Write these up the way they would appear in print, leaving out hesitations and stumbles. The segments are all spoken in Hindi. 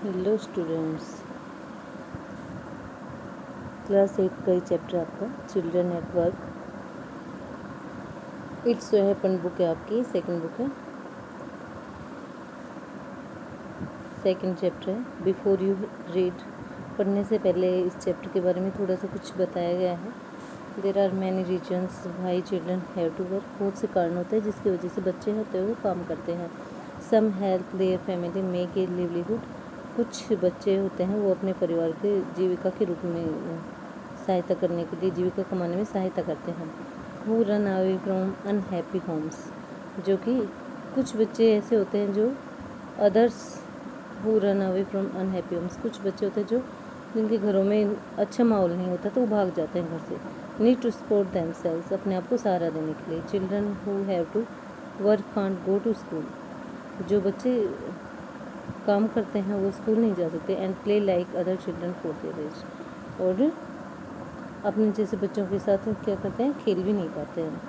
हेलो स्टूडेंट्स, क्लास 8 का ही चैप्टर आपका चिल्ड्रन एट वर्क। इट्स जो है अपन बुक है आपकी सेकंड बुक है, सेकंड चैप्टर है। बिफोर यू रीड, पढ़ने से पहले इस चैप्टर के बारे में थोड़ा सा कुछ बताया गया है। There are many reasons why children have to work. बहुत से कारण होते हैं जिसकी वजह से बच्चे होते हैं वो काम करते हैं। Some help their family make a livelihood. कुछ बच्चे होते हैं वो अपने परिवार के जीविका के रूप में सहायता करने के लिए, जीविका कमाने में सहायता करते हैं। Who run away from unhappy homes, जो कि कुछ बच्चे ऐसे होते हैं जो others who run away from unhappy homes, कुछ बच्चे होते हैं जो जिनके घरों में अच्छा माहौल नहीं होता तो वो भाग जाते हैं घर से। नीड टू सपोर्ट देमसेल्व्स, अपने आप को सहारा देने के लिए। Children who have to work can't go to school, जो बच्चे काम करते हैं वो स्कूल नहीं जा सकते। And play like other children for their age, और अपने जैसे बच्चों के साथ क्या करते हैं, खेल भी नहीं पाते हैं।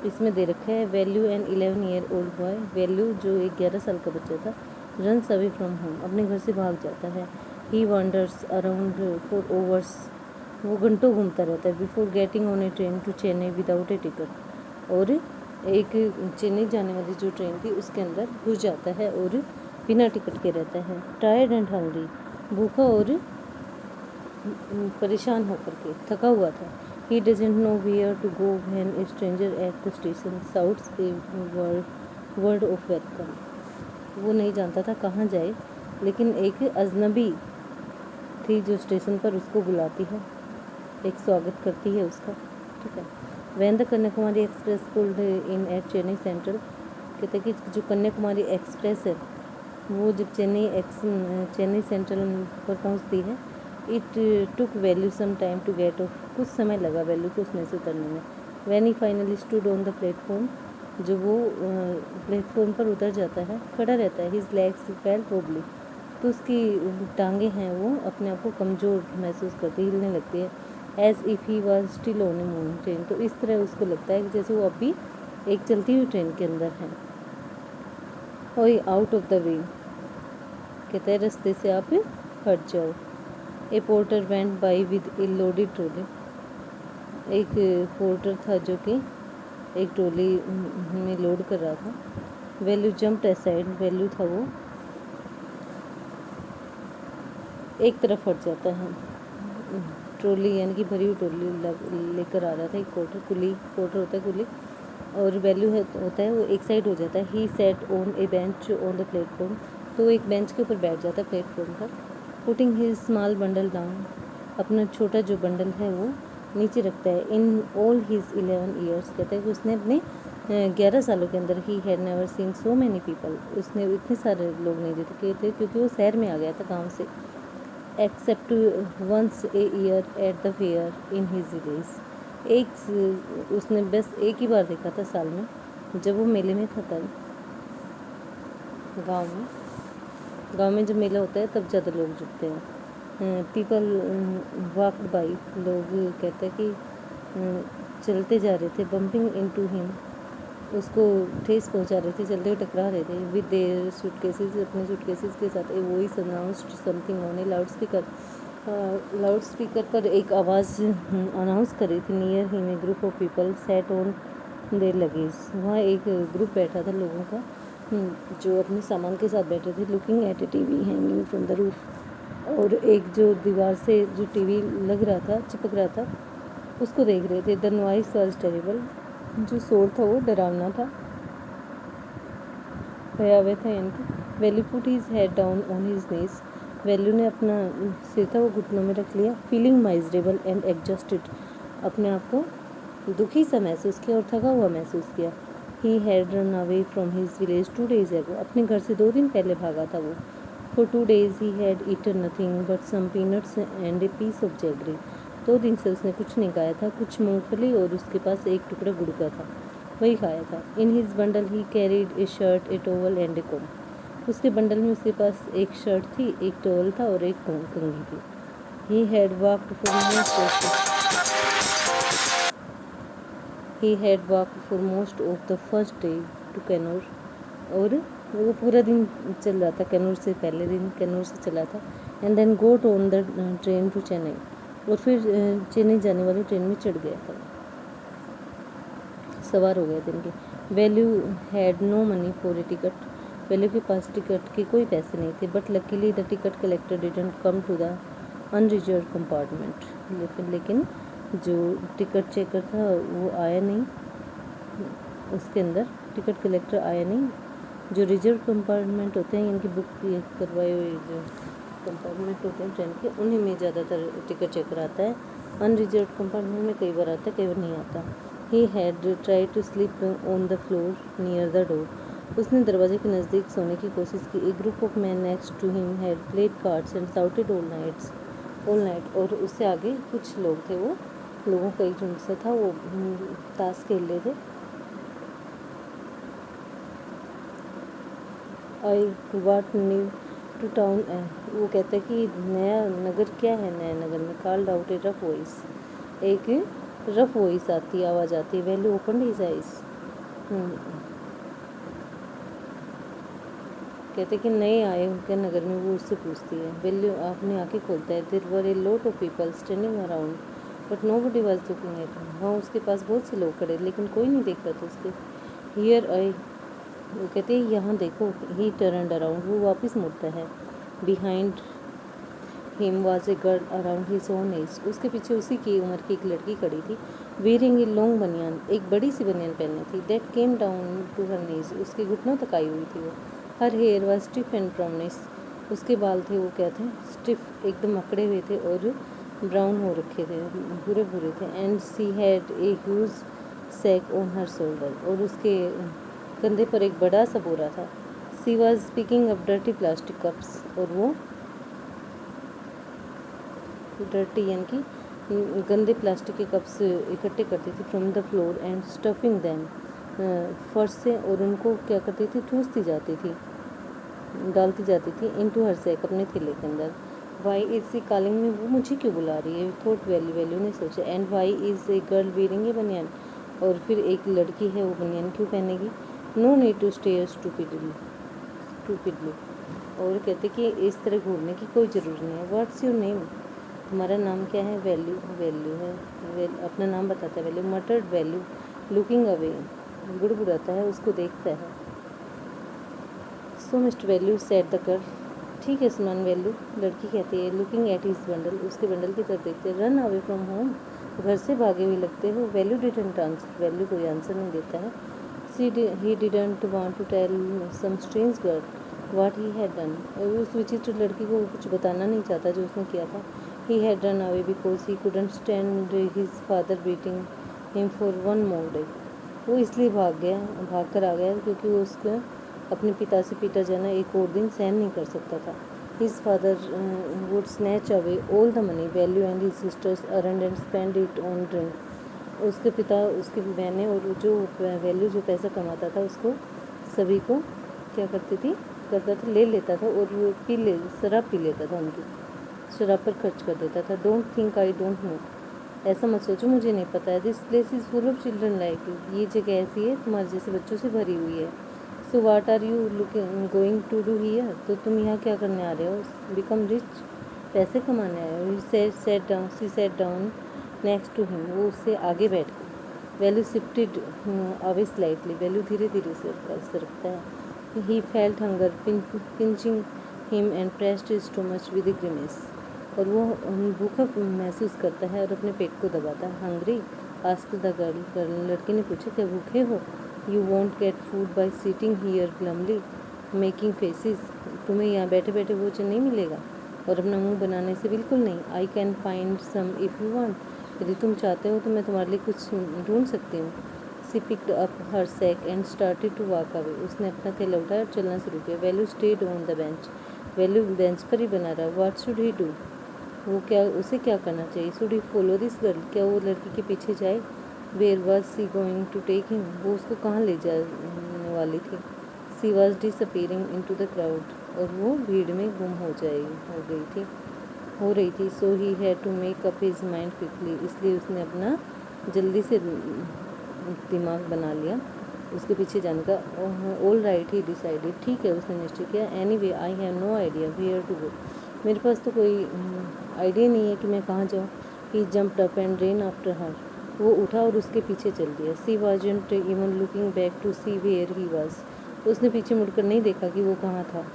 इसमें दे रखा है Velu an 11 year old boy. Velu जो एक 11 साल का बच्चा था, रन्स अवे फ्रॉम होम, अपने घर से भाग जाता है। He wanders around for hours, वो घंटों घूमता रहता है। Before getting on a train to Chennai without a ticket, और एक चेन्नई जाने वाली जो ट्रेन थी उसके अंदर घुस जाता है और बिना टिकट के रहता है। टायर्ड एंड हंग्री, भूखा और परेशान होकर के थका हुआ था। He doesn't know where to go when a stranger at the station shouts a word of welcome. वो नहीं जानता था कहाँ जाए, लेकिन एक अजनबी थी जो स्टेशन पर उसको बुलाती है, एक स्वागत करती है उसका। ठीक है। When the Kanyakumari express pulled in at Chennai central, कहते हैं कि जो कन्याकुमारी एक्सप्रेस है वो जब चेन्नई सेंट्रल पर पहुंचती है, it took Velu some time to get off, कुछ समय लगा वैल्यू को उसमें से उतरने में। When he finally stood on the platform, जब वो प्लेटफॉर्म पर उतर जाता है, खड़ा रहता है। हिज लेग्स फेल्ट वोबली, तो उसकी टांगें हैं वो अपने आप को कमज़ोर महसूस करती, हिलने लगती है। As if he was still on a moving train, तो इस तरह उसको लगता है कि जैसे वो अभी एक चलती हुई ट्रेन के अंदर है। ओए आउट ऑफ द वे, कहते हैं रास्ते से आप हट जाओ। A porter went by with a loaded trolley, एक पोर्टर था जो कि एक ट्रॉली में लोड कर रहा था। वैल्यू जंप्ड असाइड, वैल्यू था वो एक तरफ हट जाता है। ट्रॉली यानी कि भरी हुई ट्रॉली लेकर आ रहा था एक पोर्टर, कुली पोर्टर होता है कुली, और वैल्यू होता है वो एक साइड हो जाता है। He sat on a bench on the platform, तो एक बेंच के ऊपर बैठ जाता है प्लेटफॉर्म पर। Putting his small bundle down, अपना छोटा जो बंडल है वो नीचे रखता है। इन ऑल हिज 11 ईयर्स, कहते हैं कि उसने अपने 11 सालों के अंदर he had never seen so many people, उसने इतने सारे लोग नहीं देखे थे क्योंकि वो शहर में आ गया था काम से। Except once a year at the fair in his village, उसने बस एक ही बार देखा था साल में, जब वो मेले में था तब। गांव में जब मेला होता है तब ज़्यादा लोग जुटते हैं। पीपल वॉक्ड बाई, लोग कहते हैं कि चलते जा रहे थे। बम्पिंग इनटू हिम, उसको ठेस पहुंचा रहे थे, चलते हुए टकरा रहे थे। विद देयर सूटकेसेस, अपने सूटकेसेस के साथ। A voice announced something on A loud speaker पर एक आवाज़ अनाउंस कर रही थी। Near him a group of people set on their luggage, वहाँ एक ग्रुप बैठा था लोगों का जो अपने सामान के साथ बैठे थे। Looking at A TV hanging from the roof, और एक जो दीवार से जो टीवी लग रहा था, चिपक रहा था, उसको देख रहे थे। द नॉइस वाज टेरिबल, जो शोर था वो डरावना था, भयावह था। यानी कि value put his head down on his knees, value ने अपना सिर था वो घुटनों में रख लिया। फीलिंग माइजरेबल एंड एग्जॉस्टेड, अपने आप को दुखी सा महसूस किया और थका हुआ महसूस किया। He had run away from his village 2 days ago, अपने घर से 2 दिन पहले भागा था वो। For 2 days he had eaten nothing but some peanuts and a piece of jaggery, 2 दिन से उसने कुछ नहीं खाया था, कुछ मूंगफली और उसके पास एक टुकड़ा गुड़ का था, वही खाया था। In his bundle he carried A shirt A towel and A com, उसके बंडल में उसके पास एक शर्ट थी, एक टॉवल था और एक कंघी थी। He had walked for most of the first day to Kanor, और वो पूरा दिन चल रहा था, कन्नौर से पहले दिन कन्नौर से चला था। And then got on the train to Chennai, और फिर चेन्नई जाने वाली ट्रेन में चढ़ गया था, सवार हो गया दिन के। Velu had no money for a ticket, Velu के पास टिकट के कोई पैसे नहीं थे। But luckily the ticket collector didn't come to the unreserved compartment, लेकिन जो टिकट चेकर था वो आया नहीं, उसके अंदर टिकट कलेक्टर आया नहीं। जो रिजर्व कंपार्टमेंट होते हैं, इनकी बुक करवाए हुए जो कंपार्टमेंट होते हैं ट्रेन के, उन्हीं में ज़्यादातर टिकट चेकर आता है। अनरिजर्व कंपार्टमेंट में कई बार आता है, कई बार नहीं आता। He had try to sleep on the floor near the door, उसने दरवाजे के नज़दीक सोने की कोशिश की। A group of man next to him had played cards and shouted all night, और उससे आगे कुछ लोग थे, वो लोगों का एक झुंड सा था, वो ताश खेल रहे थे। आई वाट न्यू टू टाउन, वो कहता है कि नया नगर क्या है, नया नगर में। कॉल्ड आउट ए रफ वॉइस, एक रफ वॉइस आती है, आवाज़ आती है। वैल्यू ओपन हिज आइज, कहते कि नए आए होकर नगर में, वो उससे पूछती है। वैल्यू अपनी आंखें खोलता है। There were a lot of people standing around but nobody was looking at him, वहाँ उसके पास बहुत से लोग खड़े, लेकिन कोई नहीं देख रहा था उसके। हियर आई, वो कहते हैं यहाँ देखो। ही टर्नड अराउंड, वो वापस मुड़ता है। Behind him was a girl around his own age, उसके पीछे उसी की उम्र की एक लड़की खड़ी थी। वेयरिंग ए लॉन्ग बनियान, एक बड़ी सी बनियान पहनी थी। That came down to her knees, उसके घुटनों तक आई हुई थी वो। Her hair was stiff and brownish, उसके बाल थे वो कहते हैं स्टिफ, एकदम अकड़े हुए थे और ब्राउन हो रखे थे, भूरे भूरे थे। And she had a huge sack on her shoulder, और उसके कंधे पर एक बड़ा सा बोरा था। She was picking up dirty plastic cups, और वो डर्टी यानी कि गंदे प्लास्टिक के कप्स इकट्ठे करती थी from the floor and stuffing them, फर्श से, और उनको क्या करती थी, ठूसती जाती थी, डालती जाती थी इनटू हर सैक, अपने थैले के अंदर। वाई इज सी कॉलिंग में, वो मुझे क्यों बुला रही है, थॉट वैल्यू ने सोचा। And why is a girl wearing a banian, और फिर एक लड़की है वो बनियान क्यों पहनेगी। No need to stare stupidly, और कहते कि इस तरह घूरने की कोई ज़रूरत नहीं है। व्हाट्स योर नेम, तुम्हारा नाम क्या है। वैल्यू है, अपना नाम बताता है Velu. Muttered Velu, looking away, गुड़गुड़ाता है, उसको देखता है। So mister Velu said the girl, ठीक है सुनान वैल्यू, लड़की कहती है। लुकिंग एट हिज बंडल, उसके बंडल की तरफ देखते। रन अवे फ्रॉम होम, घर से भागे हुए लगते हो। वैल्यू डिडंट आंसर, वैल्यू कोई आंसर नहीं देता है। He didn't want to tell some strange girl what he had done, उस विचित्र लड़की को कुछ बताना नहीं चाहता जो उसने किया था। He had run away because he couldn't stand his father beating him for one more day, वो इसलिए भाग कर आ गया क्योंकि वो उसको अपने पिता से पीटा जाना एक और दिन सहन नहीं कर सकता था। His father would snatch away all the money value and his sisters earned and spend it on drink, उसके पिता, उसकी बहनें और जो वैल्यू जो पैसा कमाता था उसको सभी को क्या करता था, ले लेता था और शराब पी लेता था, उनकी शराब पर खर्च कर देता था। Don't think I don't know, ऐसा मत सोचो मुझे नहीं पता है। This place is full of children like you, ये जगह ऐसी है तुम्हारे जैसे बच्चों से भरी हुई है। So what are you looking going to do here, तो तुम यहाँ क्या करने आ रहे हो। बिकम रिच, पैसे कमाने आए हो। She sat down next to him, वो उससे आगे बैठ गई। Velu shifted away slightly, Velu धीरे धीरे सरकता है। He felt hunger pinching him and pressed his stomach with a grimace, और वो भूखा महसूस करता है और अपने पेट को दबाता है। हंग्री आस्क्ड द गर्ल, लड़की ने पूछा क्या भूखे हो। You won't get food by sitting here glumly making faces, तुम्हें यहाँ बैठे बैठे भोजन नहीं मिलेगा और अपना मुंह बनाने से बिल्कुल नहीं। I can find some if you want, यदि तुम चाहते हो तो मैं तुम्हारे लिए कुछ ढूंढ सकती हूँ। She picked up her sack and started to walk away, उसने अपना थैला उठाया और चलना शुरू किया। Velu stayed on the bench, Velu bench पर ही बना रहा। व्हाट शुड ही डू, उसे क्या करना चाहिए। Should he follow this girl, क्या वो लड़की के पीछे जाए। Where was she going to take him, वो उसको कहाँ ले जाने वाली थी। She was disappearing into the crowd, और वो भीड़ में गुम हो रही थी। So he had to make up his mind quickly, इसलिए उसने अपना जल्दी से दिमाग बना लिया उसके पीछे जाने का। ऑल राइट ही डिसाइडेड, ठीक है उसने निश्चय किया। Anyway I have no idea where to go, मेरे पास तो कोई आइडिया नहीं है कि मैं कहाँ जाऊँ। He jumped up and ran after her, वो उठा और उसके पीछे चल दिया। She wasn't even looking back to see where he was, उसने पीछे मुड़कर नहीं देखा कि वो कहाँ था।